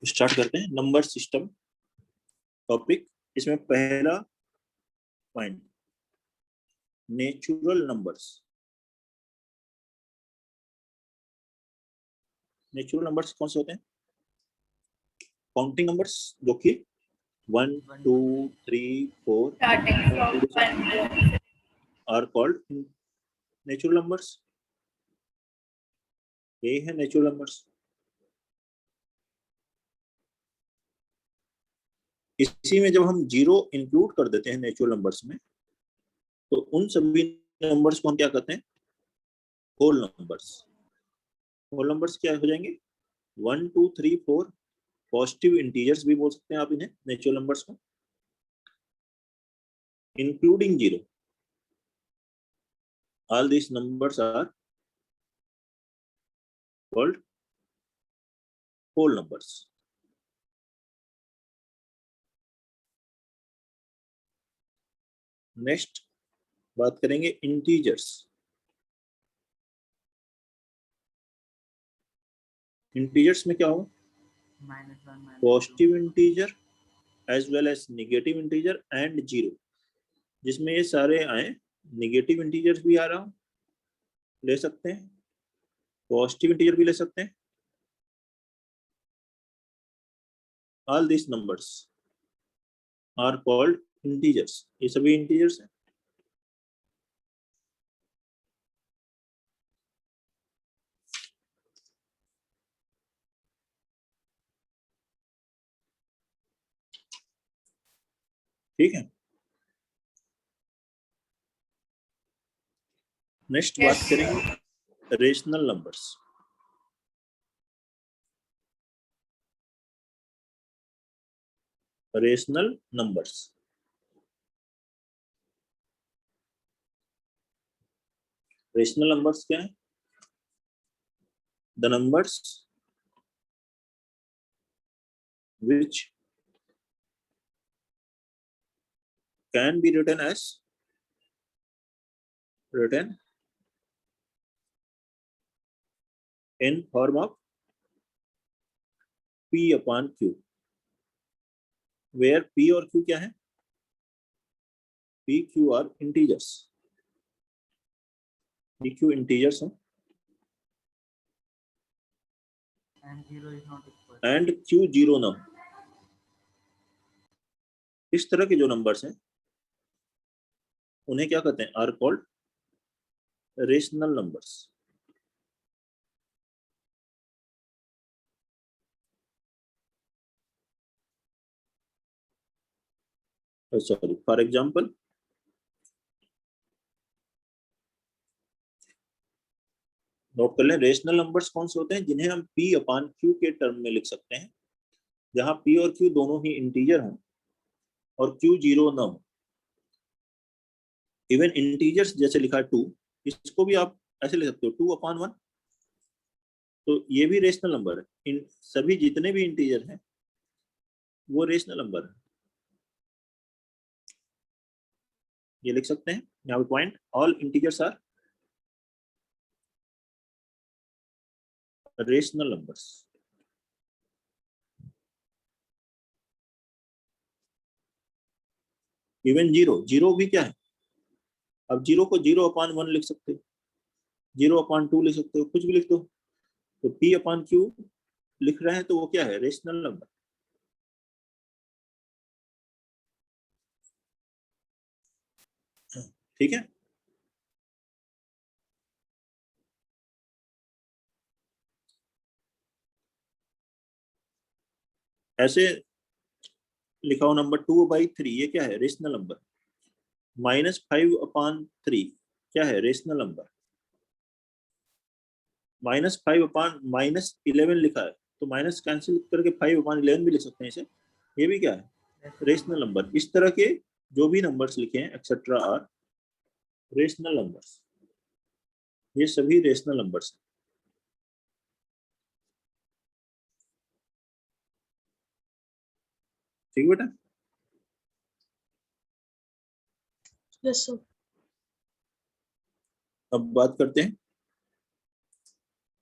Start करते हैं number system topic. इसमें पहला point natural numbers. Natural numbers कौन से होते हैं? काउंटिंग नंबर्स जो कि 1 2 3 4 आर कॉल्ड नेचुरल नंबर्स। यही है नेचुरल नंबर्स। इसी में जब हम जीरो इंक्लूड कर देते हैं नेचुरल नंबर्स में, तो उन सभी नंबर्स को हम क्या कहते हैं? Whole numbers. होल नंबर्स क्या हो जाएंगे? 1 2 3 4 पॉजिटिव इंटीजर्स भी बोल सकते हैं आप इन्हें, नेचुरल नंबर्स को, including zero. All these numbers are called whole numbers. Next बात करेंगे इंटीजर्स। इंटीजर्स में क्या होगा? Positive integer as well as negative integer and zero. जिसमें ये सारे आए, नेगेटिव इंटीजर्स भी आ रहा हो, ले सकते हैं, पॉजिटिव इंटीजर भी ले सकते हैं। All this numbers are called integers. ये सभी इंटीजर्स हैं। ठीक है। नेक्स्ट बात करेंगे rational numbers. Rational numbers rational numbers क्या है? The numbers which can be written in form of p upon q, where p और q क्या है? p q are integers। p q integers हैं and q जीरो ना। इस तरह के जो नंबर्स हैं उन्हें क्या कहते हैं? Are called rational numbers. Sorry, for example note कर लें, रेशनल नंबर्स कौन से होते हैं? जिन्हें हम p अपान q के टर्म में लिख सकते हैं, जहां p और q दोनों ही इंटीजर हों और q जीरो ना हो। इवन इंटीजर्स जैसे लिखा है 2, इसको भी आप ऐसे लिख सकते हो 2 अपान 1। तो ये भी रेशनल नंबर है। इन सभी जितने भी इंटीजर हैं वो रेशनल नंबर है। ये लिख सकते हैं यहाँ पे point, all integers are rational numbers. Even zero, zero भी क्या है? अब जीरो को 0 अपान 1 लिख सकते हो, 0 अपान 2 लिख सकते हो, कुछ भी लिख दो। तो p अपान q लिख रहे हैं तो वो क्या है? Rational number. ठीक है। ऐसे लिखा हो नंबर 2/3, ये क्या है? Rational number. -5/3 क्या है? Rational number. -5/-11 लिखा है तो माइनस कैंसिल करके 5/11 भी लिख सकते हैं इसे। ये भी क्या है? Rational number. इस तरह के जो भी नंबर्स लिखे हैं एक्सेट्रा आर रेशनल नंबर्स। ये सभी रेशनल नंबर्स हैं। ठीक बेटा? Yes sir. अब बात करते हैं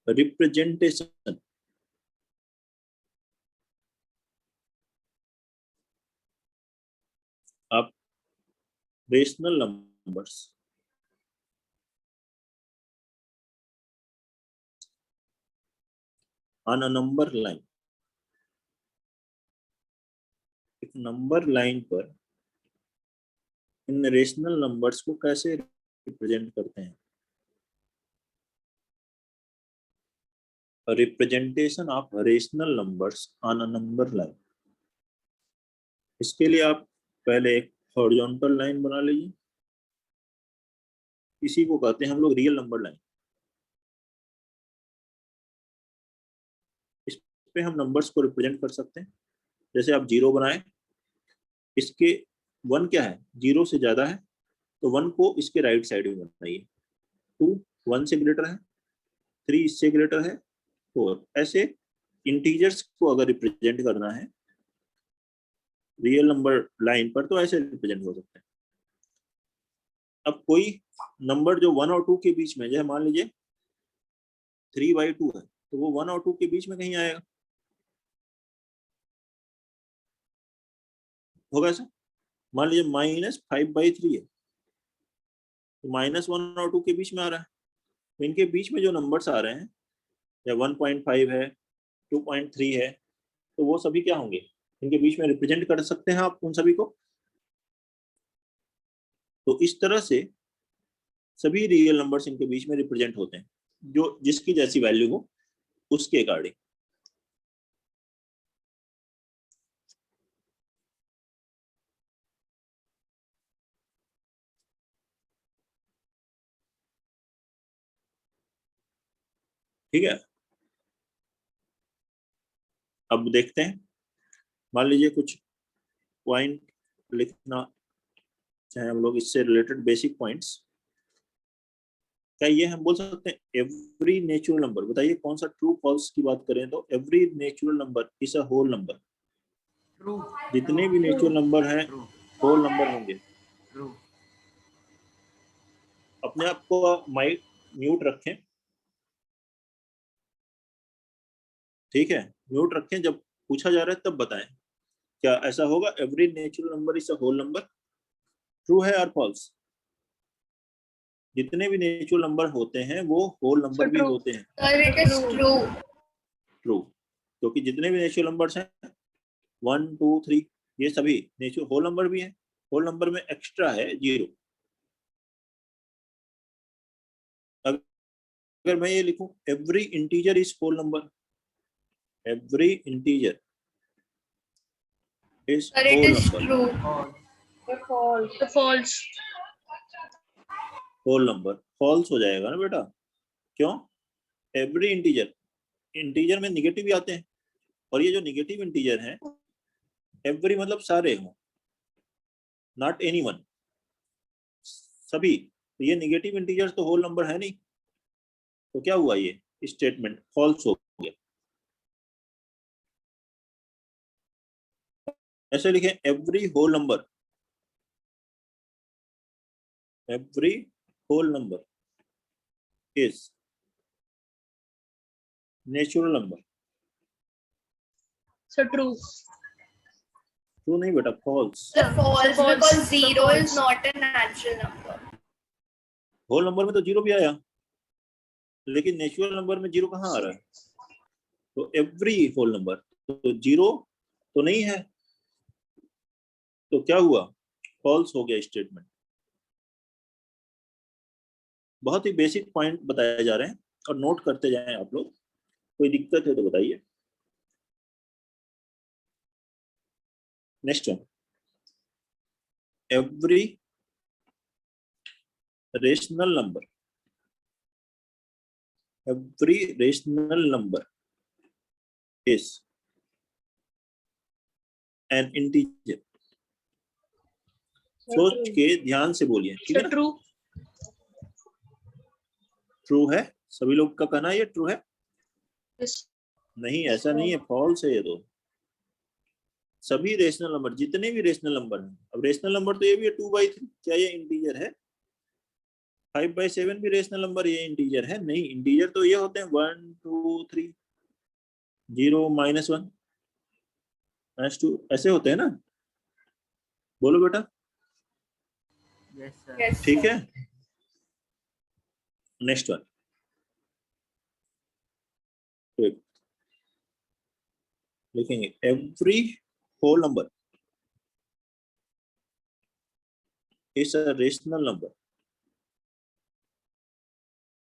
representation. Rational numbers on a number line. एक नंबर लाइन पर इन रेशनल नंबर्स को कैसे रिप्रेजेंट करते हैं? Representation of rational numbers on a number line. इसके लिए आप पहले एक हॉरिजॉन्टल लाइन बना लीजिए, इसी को कहते हैं हम लोग रियल नंबर लाइन। इस पे हम नंबर्स को रिप्रेजेंट कर सकते हैं। जैसे आप 0 बनाए, इसके 1 क्या है, 0 से ज्यादा है तो 1 को इसके राइट साइड में बनाइए, 2 1 से ग्रेटर है, 3 इससे ग्रेटर है, 4। ऐसे इंटीजर्स को अगर रिप्रेजेंट करना है रियल नंबर लाइन पर तो ऐसे रिप्रेजेंट हो सकते हैं। अब कोई नंबर जो 1 और 2 के बीच में, जैसे मान लीजिए 3/2 है, तो वो 1 और 2 के बीच में कहीं आएगा, होगा ऐसा। मान लीजिए -5/3 है, तो -1 और 2 के बीच में आ रहा है, तो इनके बीच में जो नंबर्स आ रहे हैं, या 1.5 है, 2.3 है, तो वो सभी क्या होंगे, इनके बीच में रिप्रेजेंट कर सकते हैं आप उन सभी को। तो इस तरह से सभी रियल नंबर्स इनके बीच में रिप्रेजेंट होते हैं, जो जिसकी जैसी वैल्यू हो उसके अकॉर्डिंग। ठीक है, अब देखते हैं। मान लीजिए कुछ पॉइंट लिखना चाहे हम लोग, इससे रिलेटेड बेसिक पॉइंट्स। क्या ये हम बोल सकते हैं एवरी नेचुरल नंबर, बताइए कौन सा ट्रू फॉल्स की बात करें तो every natural number is a whole number. True. जितने भी नेचुरल नंबर हैं होल नंबर होंगे। ट्रू। अपने आप को माइक म्यूट रखें, ठीक है, म्यूट रखें, जब पूछा जा रहा है तब बताएं क्या ऐसा होगा every natural number is a whole number. True है और फॉल्स? जितने भी नेचुरल नंबर होते हैं वो होल नंबर भी true. होते हैं। Sir, it is true. True, क्योंकि जितने भी नेचुरल नंबर्स हैं 1 2 3 ये सभी नेचुरल होल नंबर भी हैं। होल नंबर में एक्स्ट्रा है 0। अगर मैं ये लिखूं every integer is whole number, every integer is Sir, it whole is number, true. The false. Whole number false हो जाएगा ना बेटा। क्यों? एवरी इंटीजर, इंटीजर में निगेटिव भी आते हैं, और ये जो निगेटिव इंटीजर हैं, एवरी मतलब सारे हों, नॉट एनीवन, सभी। तो ये निगेटिव इंटीजर्स तो होल नंबर है नहीं, तो क्या हुआ, ये स्टेटमेंट फॉल्स हो गया। ऐसे लिखें every whole number, every whole number is natural number. So true. True नहीं बेटा, false. The false False. because The 0 false. is not a natural number. Whole number में तो 0 भी आया, लेकिन नेचुरल नंबर में 0 कहाँ आ रहा है? तो एवरी होल नंबर, तो 0 तो नहीं है, तो क्या हुआ, फॉल्स हो गया स्टेटमेंट। बहुत ही बेसिक पॉइंट बताए जा रहे हैं और नोट करते जाएं आप लोग, कोई दिक्कत है तो बताइए। Next one, every rational number, every rational number is an integer. सोच के ध्यान से बोलिए, ठीक है So ना? true. ट्रू है, सभी लोग का कहना है ये ट्रू है। Yes. नहीं, ऐसा नहीं है, फॉल्स है ये तो। सभी रेशनल नंबर, जितने भी रेशनल नंबर हैं, अब रेशनल नंबर तो ये भी है 2/3, क्या ये इंटीजर है? 5/7 भी रेशनल नंबर, ये इंटीजर है? नहीं, इंटीजर तो ये होते हैं 1 2 3 0 -1 -2 ऐसे होते हैं ना। बोलो बेटा। Yes, sir. Yes. ठीक sir. है, नेक्स्ट वन, लिखेंगे every whole number is a rational number.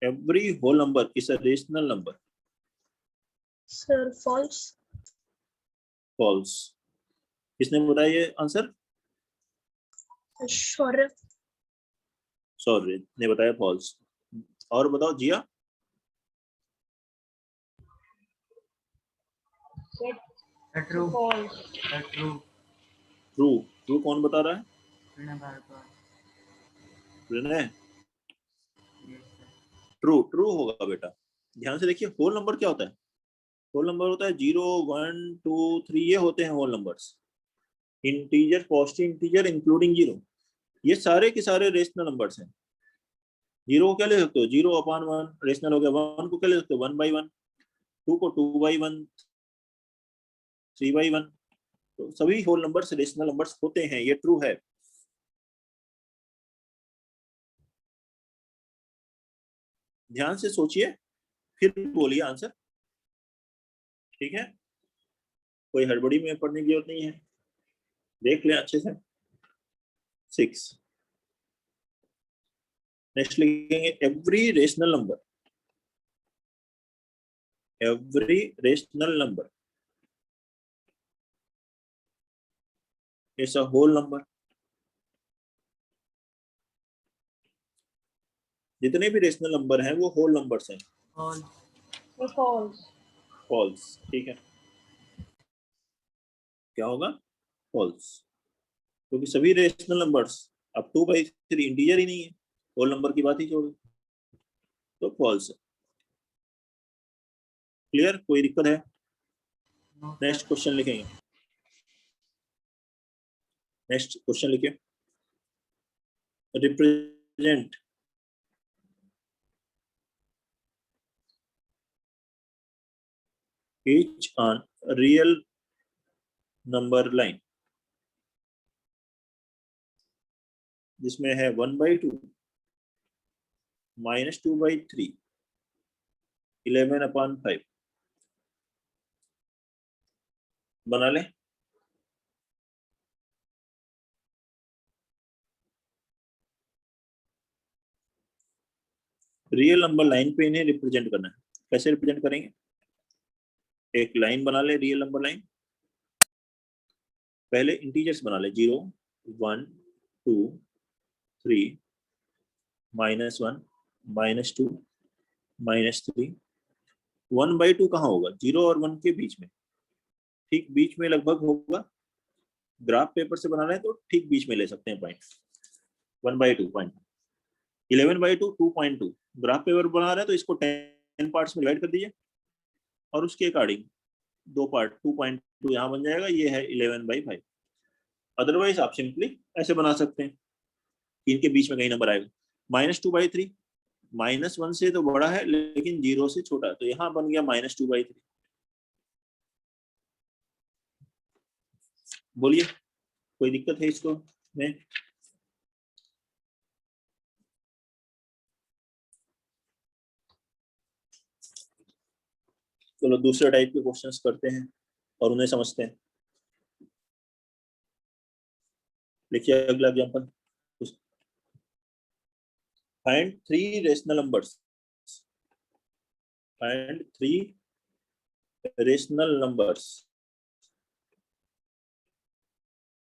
Every whole number is a rational number. Sir, false. False. किसने बताया ये आंसर? Sure. सॉरी ने बताया फॉल्स। और बताओ जिया। True. False. True. True. True कौन बता रहा है? Pranav Bhargava. विनय। Yes, sir. ट्रू। ट्रू होगा बेटा। ध्यान से देखिए, होल नंबर क्या होता है? होल नंबर होता है 0 1 2 3, ये होते हैं whole numbers. Integer, positive integer including 0, ये सारे के सारे रेशनल नंबर्स हैं। 0 को क्या ले सकते हो? 0/1 रेशनल हो गया। 1 को क्या ले सकते हो? 1/1। 2 को 2/1, 3/1। तो सभी होल नंबर्स रेशनल नंबर्स होते हैं, ये ट्रू है। ध्यान से सोचिए, फिर बोलिए आंसर, ठीक है? कोई हड़बड़ी में पढ़ने की जरूरत नहीं है, देख ले अच्छे से। 6 नेक्स्ट लिखेंगे every rational number. Every rational number is a whole number. जितने भी रेशनल नंबर हैं वो होल नंबर्स हैं। False. False. फॉल्स, ठीक है। क्या होगा? फॉल्स, क्योंकि सभी रेशनल नंबर्स अब 2/3 इंटीजर ही नहीं है, होल नंबर की बात ही छोड़ो, तो फॉल्स है। क्लियर? कोई दिक्कत है? No, next sir. क्वेश्चन लिखेंगे। नेक्स्ट क्वेश्चन लिखिए, represent each on real number line, जिसमें है 1/2, -2/3, 11/5। बना ले। रियल नंबर लाइन पे इन्हें रिप्रेजेंट करना है। कैसे रिप्रेजेंट करेंगे? एक लाइन बना ले, रियल नंबर लाइन। पहले इंटीजर्स बना ले, 0 1 2 3, -1 -2 -3। 1/2 कहाँ होगा? 0 और 1 के बीच में, ठीक बीच में लगभग होगा। ग्राफ पेपर से बनाना है तो ठीक बीच में ले सकते हैं पॉइंट। 1/2 पॉइंट, 11/2 2.2। ग्राफ पेपर बना रहे हैं तो इसको 10 पार्ट्स में डिवाइड कर दीजिए और उसके अकॉर्डिंग 2 पार्ट 2.2 यहाँ बन जाएगा, ये है 11/5। अदरवाइज आप सिंपली ऐसे बना सकते हैं, इनके बीच में कहीं नंबर आएगा। -2/3, -1 से तो बड़ा है लेकिन 0 से छोटा है, तो यहाँ बन गया -2/3। बोलिए, कोई दिक्कत है इसको में? चलो दूसरे टाइप के क्वेश्चंस करते हैं और उन्हें समझते हैं। देखिए अगला example, find 3 rational numbers. Find 3 rational numbers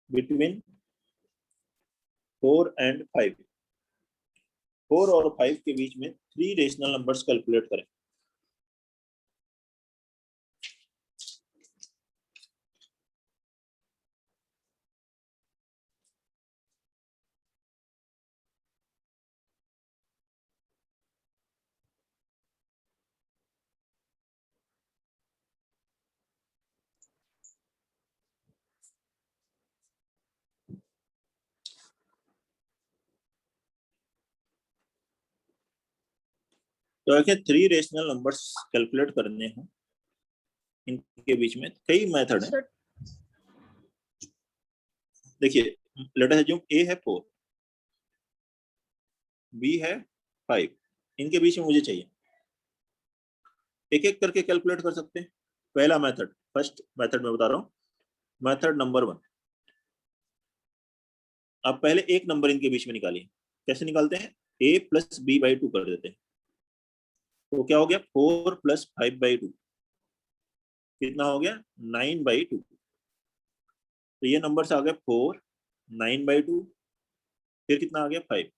between 4 and 5। 4 और 5 के बीच में 3 रेशनल नंबर्स कैलकुलेट करें। तो अगर 3 रेशनल नंबर्स कैलकुलेट करने हो, इनके बीच में कई मेथड है। Sir, देखिए लेट अस अज्यूम a है 4, बी है 5, इनके बीच में मुझे चाहिए। एक एक करके कैलकुलेट कर सकते हैं। पहला मेथड, फर्स्ट मेथड में बता रहा हूँ, मेथड नंबर 1। आप पहले एक नंबर इनके बीच में निकालिए। कैसे निकालते हैं? a प्लस बी बाई 2 कर देते हैं। तो क्या हो गया? 4 प्लस 5 बाई 2, कितना हो गया? 9 बाई 2। तो ये नंबर से आ गया 4, 9 बाई 2, फिर कितना आ गया? 5।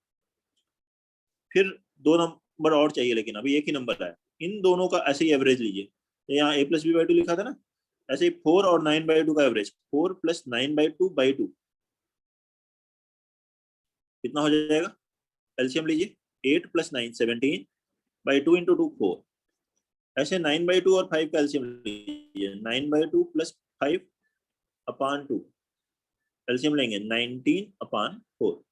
फिर दो नंबर और चाहिए, लेकिन अभी एक ही नंबर आया। इन दोनों का ऐसे ही एवरेज लीजिए। तो यहाँ a प्लस बी बाई 2 लिखा था ना, ऐसे ही 4 और 9 बाई 2 का एवरेज, 4 प्लस 9 बाई 2 कितना हो जाएगा? एलसीएम लीजिए, 8 प्लस 9 17 बाई 2 इंटू 2 4। ऐसे 9 बाई 2 और 5 का एलसीएम लीजिए, 9 बाई 2 प्लस 5 अपान 2, एलसीएम लेंगे 19 अपान 4।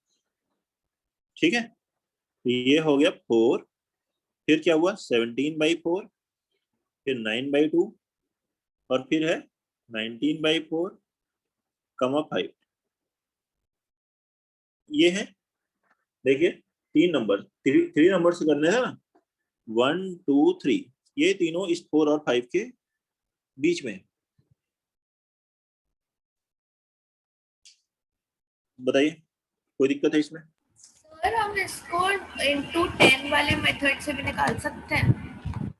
ठीक है, तो ये हो गया 4, फिर क्या हुआ? 17 बाई 4, फिर 9 बाई 2, और फिर है 19 बाई 4 कमा 5। ये है, देखिए तीन नंबर, थ्री नंबर से करने हैं ना, 1 2 3, ये तीनों इस 4 और 5 के बीच में। बताइए कोई दिक्कत है इसमें? सर हम इसको इंटू 10 वाले मेथड से भी निकाल सकते हैं।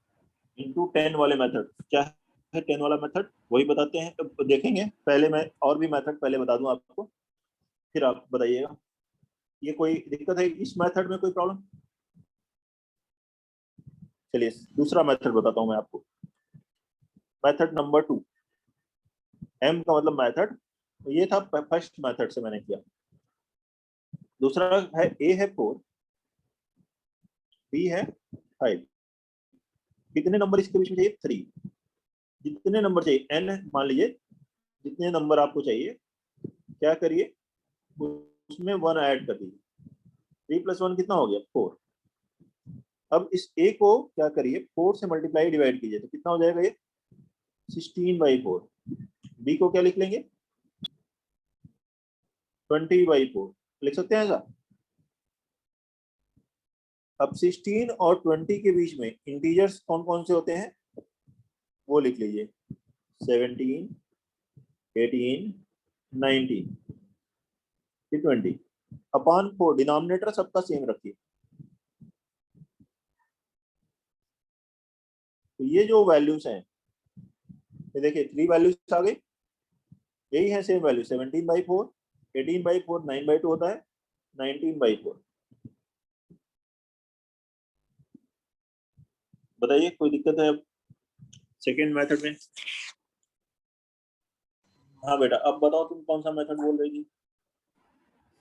इंटू 10 वाले मेथड क्या है? 10 वाला मेथड वही बताते हैं, तो देखेंगे। पहले मैं और भी मेथड पहले बता दूं आपको, फिर आप बताइएगा। ये कोई दिक्कत है इस मेथड में? कोई प्रॉब्लम? चलिए दूसरा मेथड बताता हूं मैं आपको। मेथड नंबर 2, एम का मतलब मेथड, तो ये था फर्स्ट मेथड से मैंने किया। दूसरा है ए है 4, बी है 5, कितने नंबर इसके बीच में चाहिए? 3। जितने नंबर चाहिए, एन मान लीजिए, जितने नंबर आपको चाहिए, क्या करिए, उसमें 1 ऐड कर दीजिए। 3 प्लस 1 कितना हो गया? 4। अब इस ए को क्या करिए, 4 से मल्टीप्लाई डिवाइड कीजिए, तो कितना हो जाएगा? ये 16 बाई 4। बी को क्या लिख लेंगे? 20 बाई 4 लिख सकते हैं ऐसा। अब 16 और 20 के बीच में इंटीजर्स कौन कौन से होते हैं वो लिख लीजिए, 17 18 19 फिर 20 अपान 4। डिनोमिनेटर सबका सेम रखिए। तो ये जो वैल्यूज हैं, ये देखिए 3 वैल्यूज आ गई, यही है same value, 17 by 4, 18 by 4, 9 by 2 होता है, 19 बाई 4। बताइए कोई दिक्कत है अब सेकेंड मेथड में? हाँ बेटा, अब बताओ तुम कौन सा मेथड बोल रही थी?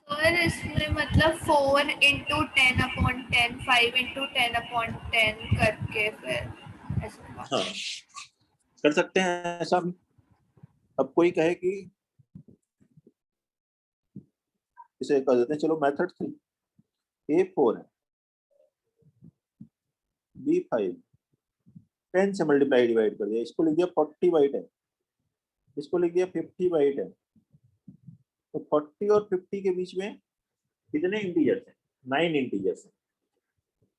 सर इसमें मतलब 4 इंटू 10 अपॉन 10, 5 इंटू 10 अपॉन 10 करके फिर ऐसे। हाँ कर सकते हैं ऐसा भी। अब कोई कहे कि इसे कर देते हैं, चलो मेथड 3, ए 4 है, बी 5, 10 से मल्टीप्लाई डिवाइड कर दिया, इसको लिख दिया 40 बाई 10, इसको लिख दिया 50 बाई 10। तो 40 और 50 के बीच में कितने इंटीजर्स हैं? 9 इंटीजर्स हैं।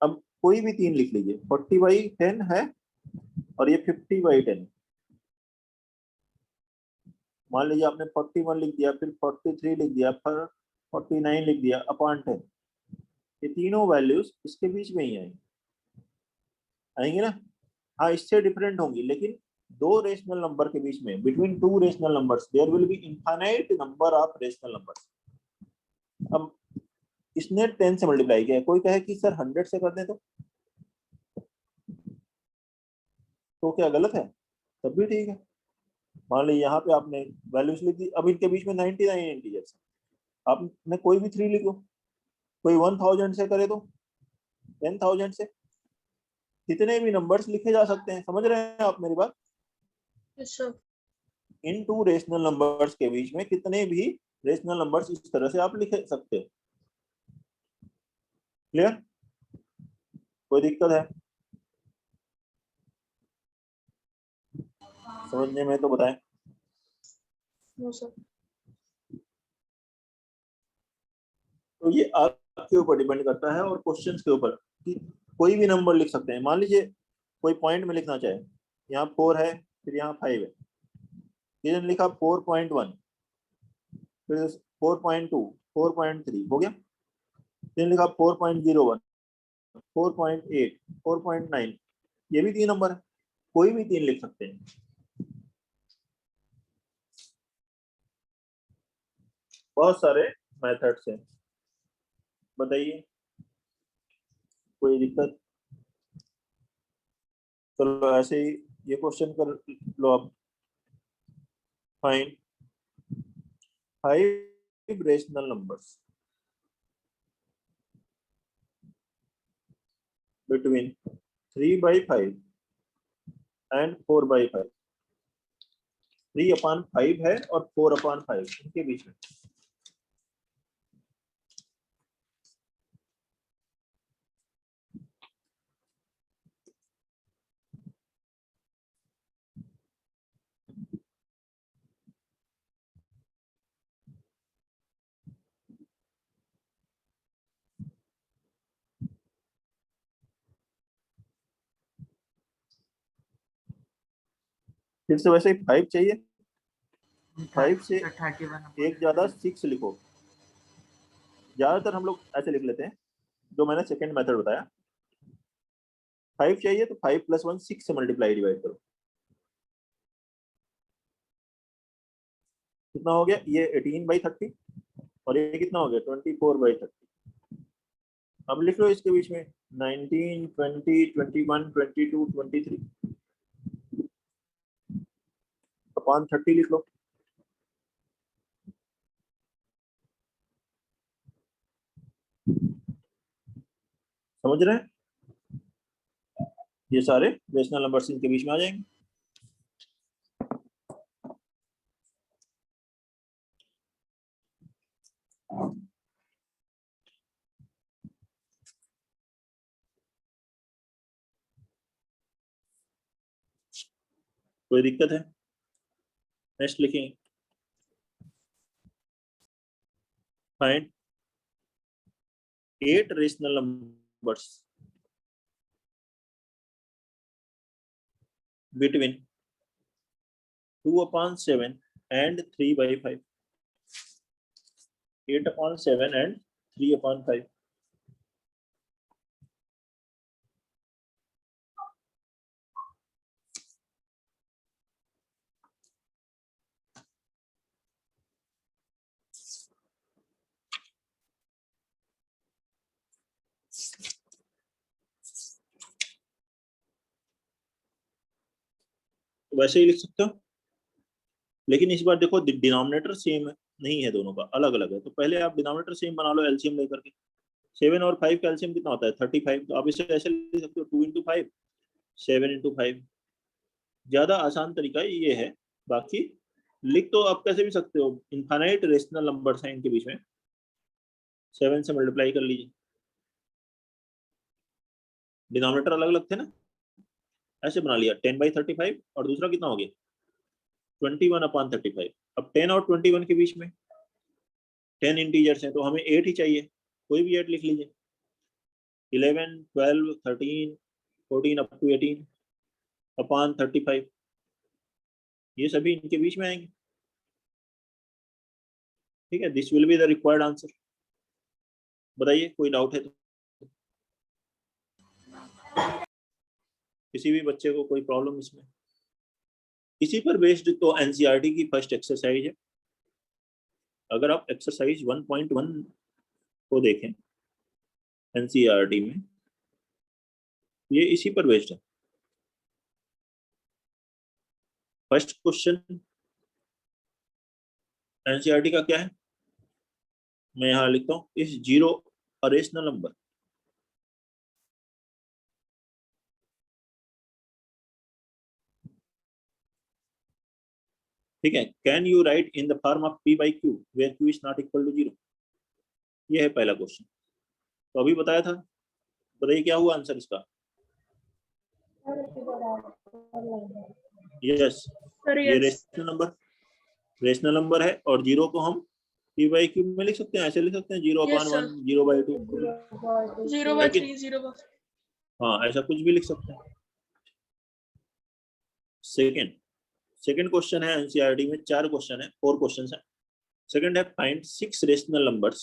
अब कोई भी 3 लिख लीजिए, 40 बाई 10 है और ये 50 बाई 10। मान लीजिए आपने 41 लिख दिया, फिर 43 लिख दिया, फिर 49 लिख दिया अपॉन 10। ये तीनों वैल्यूज इसके बीच में ही आएंगी, आएंगे ना? हाँ इससे डिफरेंट होंगी, लेकिन दो रेशनल नंबर के बीच में, between two rational numbers there will be infinite number of rational numbers. अब इसने 10 से मल्टीप्लाई किया, कोई कहे कि सर 100 से कर दें तो क्या गलत है? तब भी ठीक है। मान लीजिए यहाँ पे आपने वैल्यूज लिख दी, अब इनके बीच में 99 इंटीजर्स है, आपने कोई भी 3 लिखो, कोई 1000 से करे तो 10,000 से, कितने भी नंबर्स लिखे जा सकते हैं। समझ रहे हैं आप मेरी बात? Yes, sir. इन टू रेशनल नंबर्स के बीच में कितने भी रेशनल नंबर्स इस तरह से आप लिख सकते हैं। क्लियर? कोई दिक्कत है समझने में तो बताएं। No, sir. तो ये आपके ऊपर डिपेंड करता है और क्वेश्चंस के ऊपर कि कोई भी नंबर लिख सकते हैं। मान लीजिए कोई पॉइंट में लिखना चाहे, यहाँ 4 है, फिर यहाँ 5 है, ये लिखा 4.1, फिर 4.2, 4.3 हो गया, फिर लिखा 4.01, 4.8, 4.9, ये भी 3 नंबर है, कोई भी 3 लिख सकते हैं। बहुत सारे मेथड्स हैं, बताइए कोई दिक्कत? चलो ऐसे ही ये क्वेश्चन कर लो आप। Find 5 rational numbers between 3/5 and 4/5। 3/5 है और 4/5 इनके बीच में। फिर से वैसे ही 5 चाहिए, 5 से 31 एक ज्यादा 6 लिखो। ज्यादातर हम लोग ऐसे लिख लेते हैं, जो मैंने सेकंड मेथड बताया। 5 चाहिए तो 5 + 1 6 से मल्टीप्लाई डिवाइड करो। कितना हो गया? ये 18/30 और ये कितना हो गया? 24/30। अब लिख लो इसके बीच में 19, 20, 21, 22, 23 अपॉन 30 लिख लो। समझ रहे हैं? ये सारे रेशनल नंबर्स इनके बीच में आ जाएंगे। कोई दिक्कत है? नेक्स्ट लिखेंगे find 8 rational numbers between 2/7 and 3/5। 8/7 and 3/5। वैसे ही लिख सकते हो, लेकिन इस बार देखो डिनोमिनेटर सेम नहीं है, दोनों का अलग अलग है। तो पहले आप डिनोमिनेटर सेम बना लो एलसीएम लेकर के। 7 और 5 का एलसीएम कितना होता है? 35। तो आप इसे ऐसे लिख सकते हो 2 × 5, 7 × 5। ज्यादा आसान तरीका ये है। बाकी लिख तो आप कैसे भी सकते हो, इनफाइनाइट रेशनल नंबर्स हैं इनके बीच में, 7 से मल्टीप्लाई कर लीजिए। डिनोमिनेटर अलग अलग थे ना, ऐसे बना लिया 10/35 और दूसरा कितना हो गया 21/35। अब 10 और 21 के बीच में 10 इंटीजर्स हैं तो हमें 8 ही चाहिए, कोई भी 8 लिख लीजिए। 11, 12, 13, 14 अप टू 18/35, ये सभी इनके बीच में आएंगे। ठीक है, this will be the required answer. बताइए कोई डाउट है तो? किसी भी बच्चे को कोई प्रॉब्लम इसमें? इसी पर बेस्ड तो एनसीईआरटी की फर्स्ट एक्सरसाइज है। अगर आप एक्सरसाइज 1.1 को देखें एनसीईआरटी में, ये इसी पर बेस्ड है। फर्स्ट क्वेश्चन एनसीईआरटी का क्या है, मैं यहां लिखता हूं, इस 0 अ रेशनल नंबर। ठीक है, can you write in the form of p/q where q is not equal to 0। ये है पहला क्वेश्चन। तो अभी बताया था, बताइए क्या हुआ आंसर इसका? यस, सर ये रेशनल नंबर है और 0 को हम p बाई क्यूब में लिख सकते हैं, ऐसे लिख सकते हैं 0/1 Yes, sir. 0/2 0 by लेकिन 3, 0 by हाँ ऐसा कुछ भी लिख सकते हैं। सेकंड क्वेश्चन है एनसीईआरटी में, 4 क्वेश्चन है, 4 क्वेश्चन है। सेकंड है find 6 rational numbers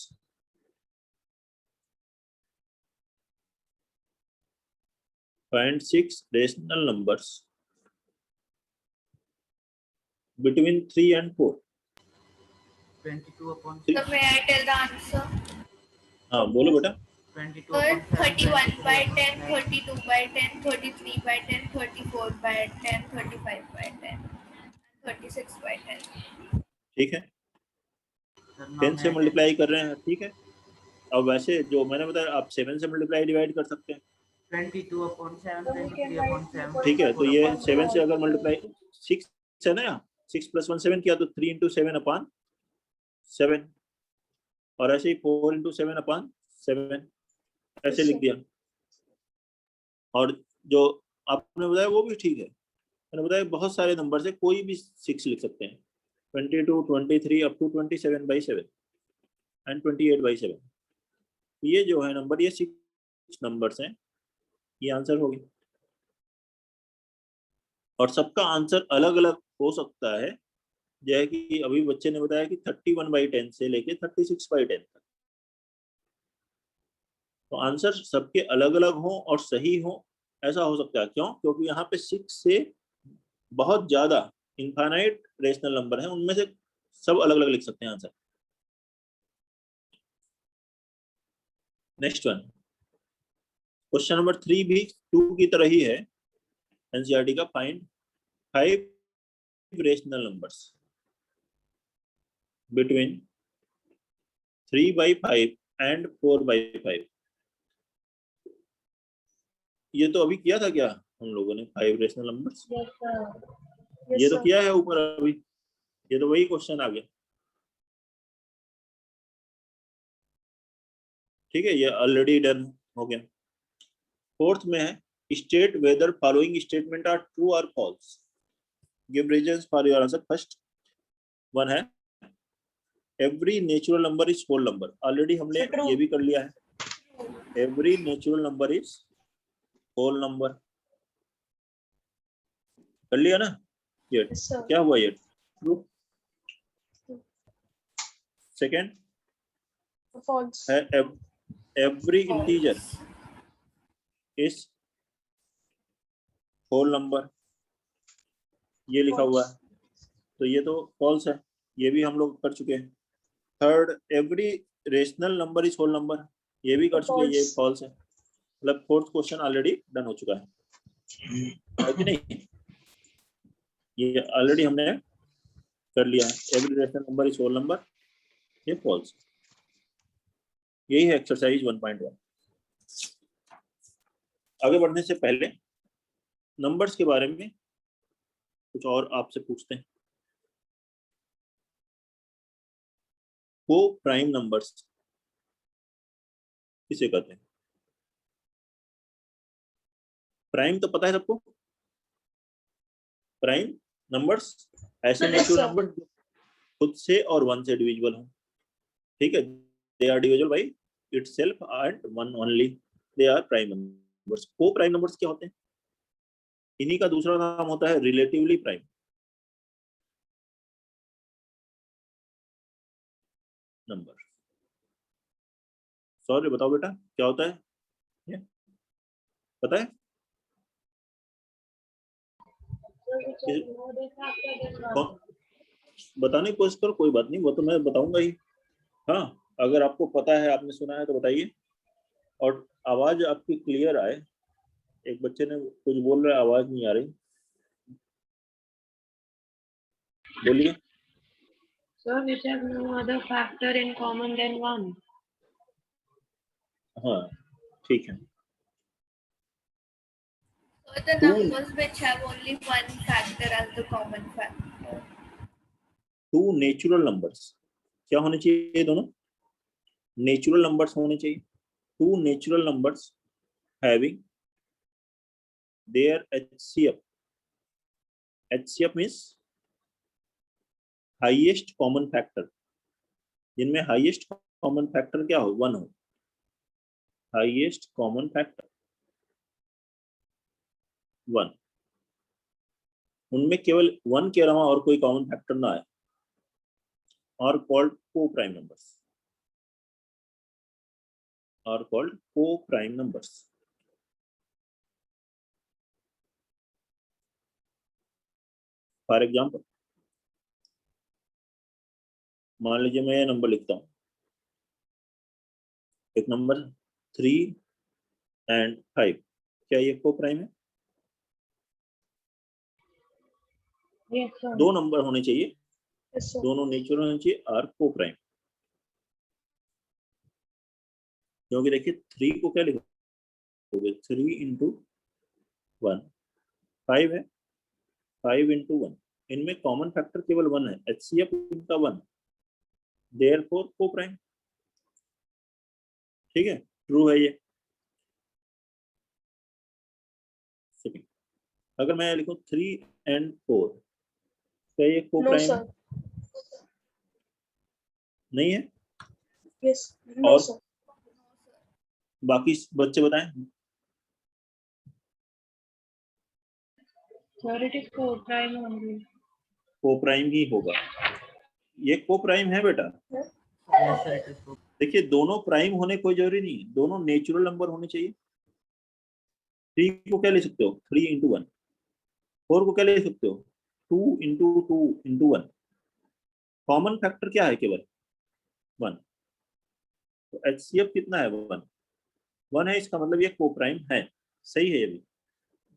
between 3 and 4। 22 upon So may I tell the answer? हाँ बोलो बेटा। 22 Or upon 7, 31 by 10, 23 32 by 10, 33 by 10, 34 by 10, 35 by 10, 36 by 10. ठीक है, Sir, 10 से now मल्टीप्लाई कर रहे हैं, ठीक है। अब वैसे जो मैंने बताया आप 7 से मल्टीप्लाई डिवाइड कर सकते हैं, 22 upon 7, 23 upon 7, ठीक है। तो 24 ये upon 7 से अगर मल्टीप्लाई 6 है ना, यहाँ 6 + 1 7 किया तो 3 × 7/7, और ऐसे ही 4 × 7/7 ऐसे लिख दिया। और जो आपने बताया वो भी ठीक है, मैंने बताया बहुत सारे नंबर से कोई भी 6 लिख सकते हैं, 22, 23 अप टू 27/7 एंड 28/7। ये जो है नंबर, ये 6 नंबर्स हैं, ये आंसर हो गया। और सबका आंसर अलग अलग हो सकता है, जैसे कि अभी बच्चे ने बताया कि 31/10 से लेके 36/10 तक, तो आंसर सबके अलग अलग हो और सही हो, ऐसा हो सकता है। क्यों? क्योंकि यहाँ पे 6 से बहुत ज्यादा इनफाइनाइट रेशनल नंबर है, उनमें से सब अलग अलग लिख सकते हैं answer. Next one, question number 3 भी 2 की तरह ही है एनसीईआरटी का। Find 5 rational numbers between 3/5 and 4/5। ये तो अभी किया था क्या हम लोगों ने, 5 रेशनल नंबर्स? ये तो किया है ऊपर अभी, ये तो वही क्वेश्चन आ गया, ठीक है, ये ऑलरेडी डन हो गया। फोर्थ में है, state whether following statement are true और false, give reasons for your answer. First one है every natural number is whole number, already हमने ये भी कर लिया है, every natural number is whole number, कर लिया ना ये? Yes, sir. क्या हुआ ये? ट्रू। Second False. है every integer is whole number, ये लिखा हुआ है, तो ये तो फॉल्स है, ये भी हम लोग कर चुके हैं। Third every rational number is whole number, ये भी कर चुके हैं, ये फॉल्स है। मतलब फोर्थ क्वेश्चन ऑलरेडी डन हो चुका है कि नहीं? ये ऑलरेडी हमने कर लिया है, every rational number is whole number, ये फॉल्स। यही है एक्सरसाइज 1.1। आगे बढ़ने से पहले नंबर्स के बारे में कुछ और आपसे पूछते हैं। को प्राइम नंबर्स किसे कहते हैं? प्राइम तो पता है सबको, प्राइम नंबर्स ऐसे नेचुरल नंबर खुद से और 1 से डिविजिबल हो, ठीक है, they are divisible by itself and 1 ओनली, दे आर प्राइम नंबर्स। को प्राइम नंबर्स क्या होते हैं? इन्हीं का दूसरा नाम होता है रिलेटिवली प्राइम नंबर। सॉरी बताओ बेटा क्या होता है ये, पता है? बताने की कोशिश करो, कोई बात नहीं, वो तो मैं बताऊंगा ही। हाँ अगर आपको पता है, आपने सुना है तो बताइए, और आवाज आपकी क्लियर आए। एक बच्चे ने कुछ बोल रहा है, आवाज नहीं आ रही, बोलिए। So which have no other factor in common than 1. हाँ ठीक है। So the numbers which have only one factor as the common factor. 2 natural numbers क्या होने चाहिए? दोनों नेचुरल नंबर्स होने चाहिए। 2 natural numbers having their HCF, HCF means highest common factor, जिनमें हाईएस्ट कॉमन फैक्टर क्या हो, 1 हो, हाईएस्ट कॉमन फैक्टर 1, उनमें केवल 1 के अलावा और कोई कॉमन फैक्टर ना आए, और कॉल्ड को प्राइम नंबर्स, और कॉल्ड को प्राइम नंबर्स। फॉर एग्जाम्पल, मान लीजिए मैं ये नंबर लिखता हूँ, एक नंबर 3 एंड 5, क्या ये को प्राइम है? Yes, sir. दो नंबर होने चाहिए, Yes, sir. दोनों नेचुरल होने चाहिए और को प्राइम। क्योंकि देखिए 3 को क्या लिखोगे, 3 इंटू 1, 5 है, 5 इंटू 1, इनमें कॉमन फैक्टर केवल 1 है, HCF इनका 1, देयरफॉर को प्राइम। ठीक है, ट्रू है ये। अगर मैं लिखूं 3 एंड 4, क्या ये को No, प्राइम sir. नहीं है? Yes. No, और sir. बाकी बच्चे बताएं। Sir, it is co-prime only. को प्राइम ही होगा, ये को प्राइम है बेटा। Yes, sir, it is true. देखिए दोनों प्राइम होने कोई जरूरी नहीं है, दोनों नेचुरल नंबर होने चाहिए। 3 को क्या ले सकते हो, 3 इंटू 1, 4 को क्या ले सकते हो, 2 इंटू 2 इंटू 1, कॉमन फैक्टर क्या है, केवल 1, तो HCF कितना है, 1 है, इसका मतलब ये को प्राइम है। सही है, ये भी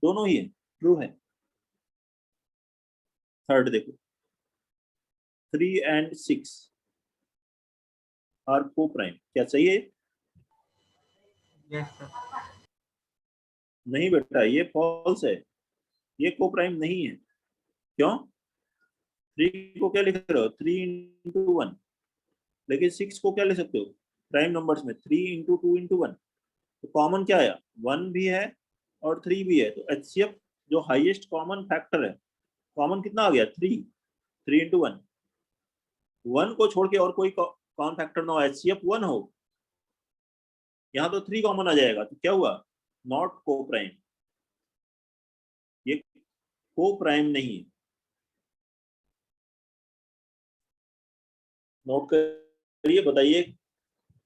दोनों ही है, ट्रू है। थर्ड देखो, 3 एंड 6 आर को प्राइम, क्या सही है? Yes, sir. नहीं बेटा, ये फॉल्स है, ये को प्राइम नहीं है। क्यों? 3 को क्या लिख रहे हो, 3 इंटू 1, लेकिन 6 को क्या ले सकते हो प्राइम नंबर्स में, 3 इंटू 2 इंटू 1, तो कॉमन क्या आया, 1 भी है और 3 भी है, तो HCF जो हाईएस्ट कॉमन फैक्टर है, कॉमन कितना आ गया, 3, 3 इंटू 1, 1 को छोड़ के और कोई कॉमन फैक्टर ना हो, HCF 1 हो, यहाँ तो 3 कॉमन आ जाएगा, तो क्या हुआ, नॉट को प्राइम, ये को प्राइम नहीं है। नोट करिए, बताइए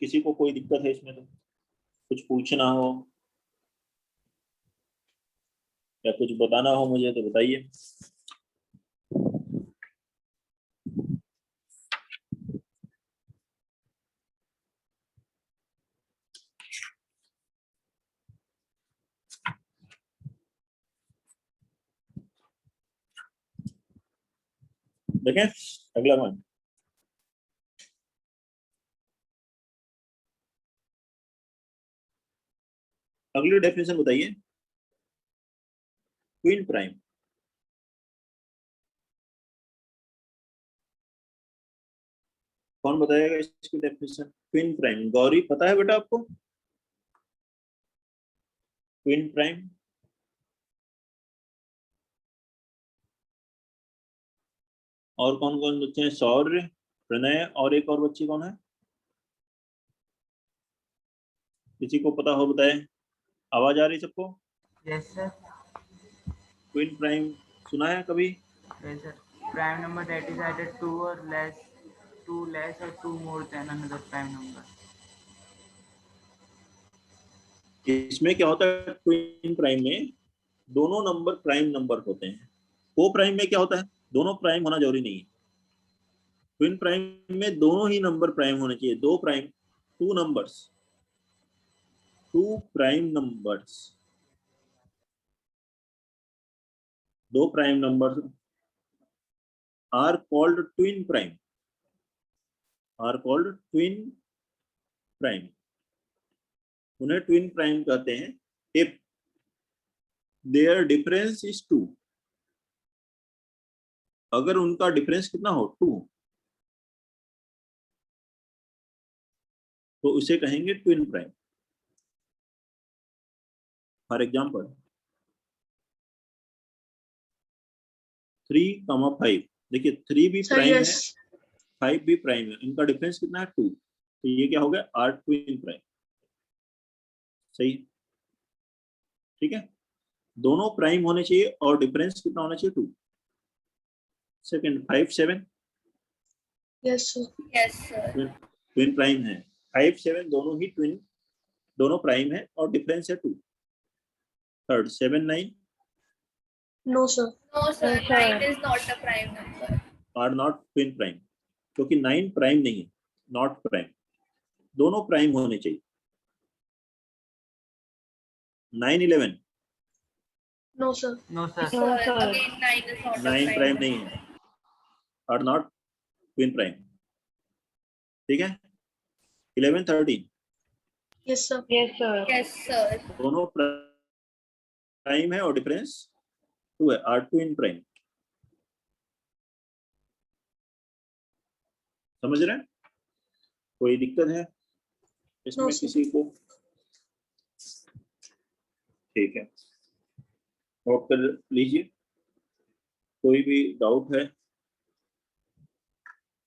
किसी को कोई दिक्कत है इसमें, तो कुछ पूछना हो या कुछ बताना हो मुझे तो बताइए। देखें अगला पॉइंट, अगली डेफिनेशन बताइए, ट्विन प्राइम। कौन बताएगा इसकी डेफिनेशन, ट्विन प्राइम? गौरी पता है बेटा आपको ट्विन प्राइम? और कौन कौन बच्चे हैं, शौर्य, प्रणय, और एक और बच्ची कौन है, किसी को पता हो बताए। आवाज आ रही सबको? Yes, sir. ट्विन प्राइम सुना है कभी? Yes, sir. Prime number that is either 2 or less, 2 less or 2 more than another prime number. इसमें क्या होता है, ट्विन प्राइम में दोनों नंबर प्राइम नंबर होते हैं। को प्राइम में क्या होता है, दोनों प्राइम होना जरूरी नहीं है। ट्विन प्राइम में दोनों ही नंबर प्राइम होने चाहिए, दो prime, two numbers, two prime numbers, दो prime numbers are called twin prime, are called twin prime, उन्हें ट्विन प्राइम कहते हैं इफ देयर डिफरेंस इज 2, अगर उनका डिफरेंस कितना हो, 2, तो उसे कहेंगे ट्विन प्राइम। फॉर एग्जाम्पल 3, 5, देखिए 3 भी Sir, प्राइम yes. है 5 भी प्राइम है, इनका डिफरेंस कितना है 2, तो ये क्या हो गया R ट्विन प्राइम। सही, ठीक है, दोनों प्राइम होने चाहिए और डिफरेंस कितना होना चाहिए 2। Second 5 7 Yes, sir. Yes, sir. Twin prime है, 5 7 दोनों ही ट्विन, दोनों प्राइम है और डिफरेंस है 2। Third 7 9 No, sir. No, sir. No, sir. 9 is not a prime number. Are not twin prime, क्योंकि 9 प्राइम नहीं है, नॉट प्राइम, दोनों प्राइम होने चाहिए। 9 11 No, sir. No, sir. Sir, No, sir. again 9 is not a 9 prime prime number. नहीं है, are not twin prime, ठीक है। 11 13 Yes, sir. Yes, sir. Yes, sir. दोनों प्राइम है और डिफरेंस 2 है, आर ट्विन प्राइम। समझ रहे हैं, कोई दिक्कत है इसमें No, sir. किसी को? ठीक है, नोट कर लीजिए, कोई भी डाउट है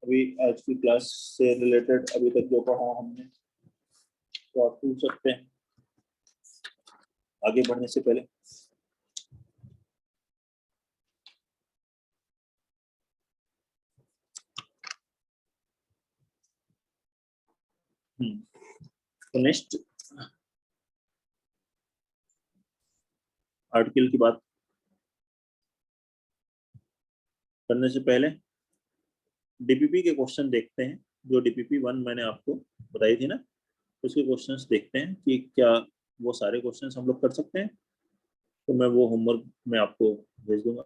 अभी आज की क्लास से रिलेटेड, अभी तक जो पढ़ा हमने, तो आप पूछ सकते हैं आगे बढ़ने से पहले। तो नेक्स्ट आर्टिकल की बात करने से पहले डीपीपी के क्वेश्चन देखते हैं। जो डीपीपी 1 मैंने आपको बताई थी ना, उसके क्वेश्चंस देखते हैं कि क्या वो सारे क्वेश्चंस हम लोग कर सकते हैं। तो मैं वो होमवर्क में आपको भेज दूंगा,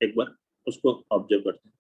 एक बार उसको ऑब्जर्व करते हैं।